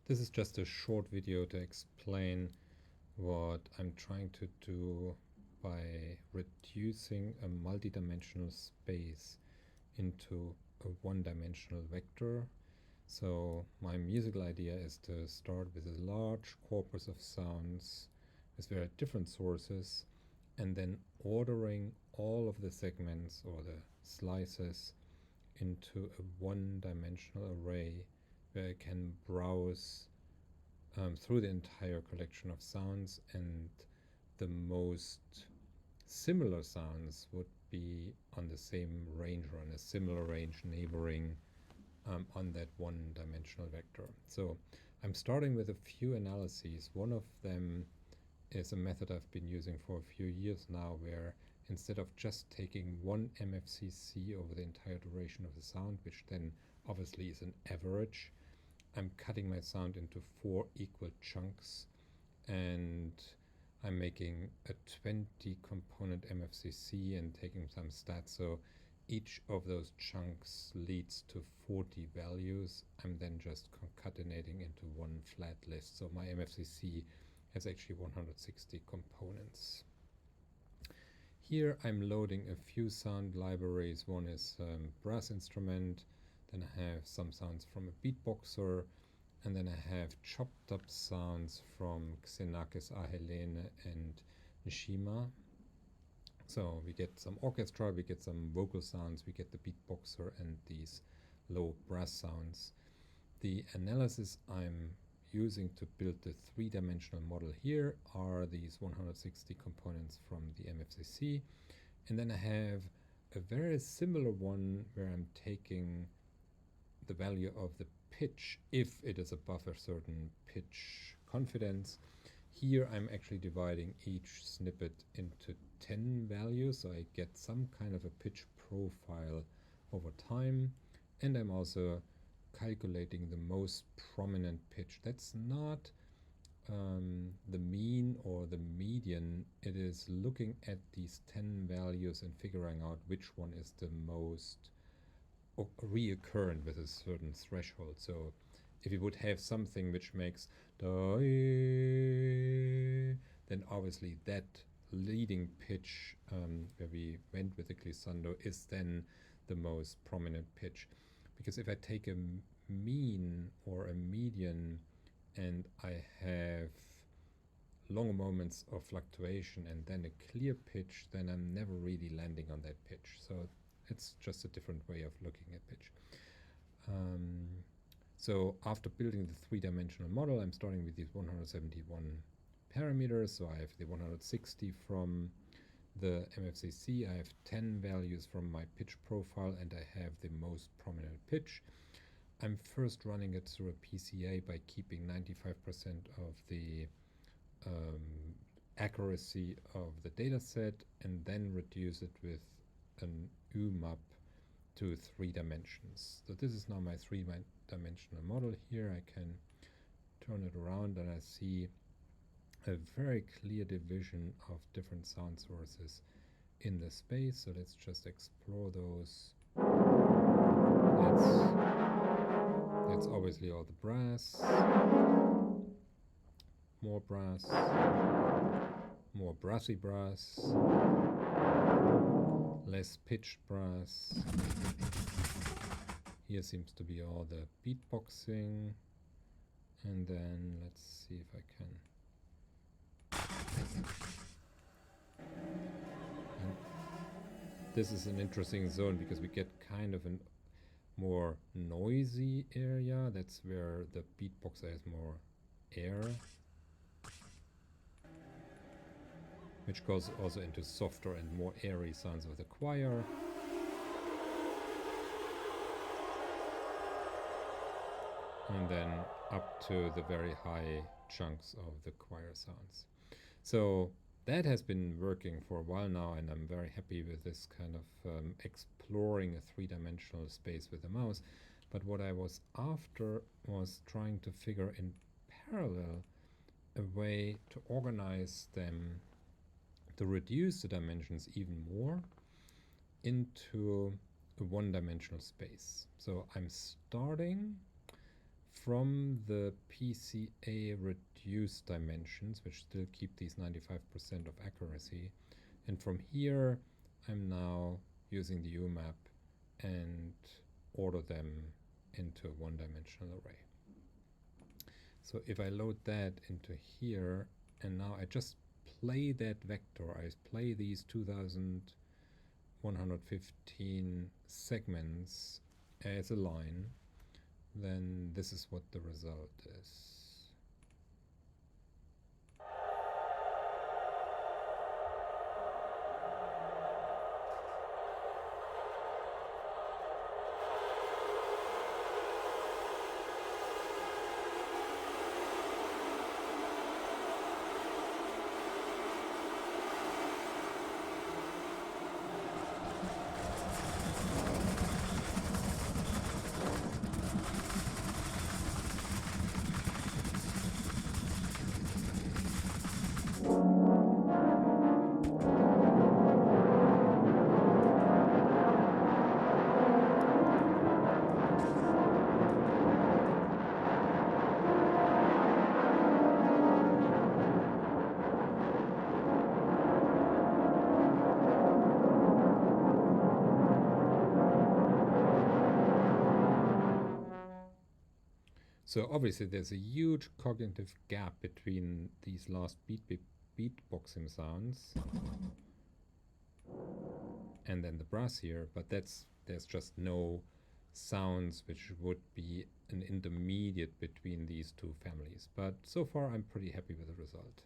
This is just a short video to explain what I'm trying to do by reducing a multidimensional space into a one-dimensional vector. So my musical idea is to start with a large corpus of sounds with very different sources, and then ordering all of the segments or the slices into a one-dimensional array where I can browse through the entire collection of sounds, and the most similar sounds would be on the same range or on a similar range neighboring on that one-dimensional vector. So I'm starting with a few analyses. One of them is a method I've been using for a few years now, where instead of just taking one MFCC over the entire duration of the sound, which then obviously is an average, I'm cutting my sound into 4 equal chunks, and I'm making a 20 component MFCC and taking some stats. So each of those chunks leads to 40 values. I'm then just concatenating into one flat list. So my MFCC has actually 160 components. Here I'm loading a few sound libraries. One is brass instrument, then I have some sounds from a beatboxer, and then I have chopped up sounds from Xenakis, Ahelene, and Nishima. So we get some orchestra, we get some vocal sounds, we get the beatboxer and these low brass sounds. The analysis I'm using to build the three-dimensional model here are these 160 components from the MFCC, and then I have a very similar one where I'm taking the value of the pitch if it is above a certain pitch confidence. Here I'm actually dividing each snippet into 10 values, so I get some kind of a pitch profile over time, and I'm also calculating the most prominent pitch. That's not the mean or the median. It is looking at these 10 values and figuring out which one is the most reoccurrent with a certain threshold. So if you would have something which makes da, then obviously that leading pitch where we went with the glissando is then the most prominent pitch. Because if I take a mean or a median and I have longer moments of fluctuation and then a clear pitch, then I'm never really landing on that pitch. So it's just a different way of looking at pitch. So after building the three-dimensional model, I'm starting with these 171 parameters. So I have the 160 from the MFCC, I have 10 values from my pitch profile, and I have the most prominent pitch. I'm first running it through a PCA by keeping 95% of the accuracy of the dataset, and then reduce it with an UMAP to 3 dimensions. So this is now my 3-dimensional model. Here I can turn it around and I see a very clear division of different sound sources in the space. So let's just explore those. That's obviously all the brass, more brass, more brassy brass, less pitched brass. Here seems to be all the beatboxing, and then let's see if I can. And this is an interesting zone because we get kind of a more noisy area. That's where the beatboxer has more air, which goes also into softer and more airy sounds of the choir. And then up to the very high chunks of the choir sounds. So that has been working for a while now, and I'm very happy with this kind of exploring a three-dimensional space with the mouse. But what I was after was trying to figure in parallel a way to organize them, to reduce the dimensions even more into a one-dimensional space. So I'm starting from the PCA reduced dimensions, which still keep these 95% of accuracy. And from here, I'm now using the UMap and order them into a one-dimensional array. So if I load that into here, and now I just play that vector, I play these 2115 segments as a line, then this is what the result is. So obviously there's a huge cognitive gap between these last beatboxing sounds and then the brass here, but there's just no sounds which would be an intermediate between these two families. But so far I'm pretty happy with the result.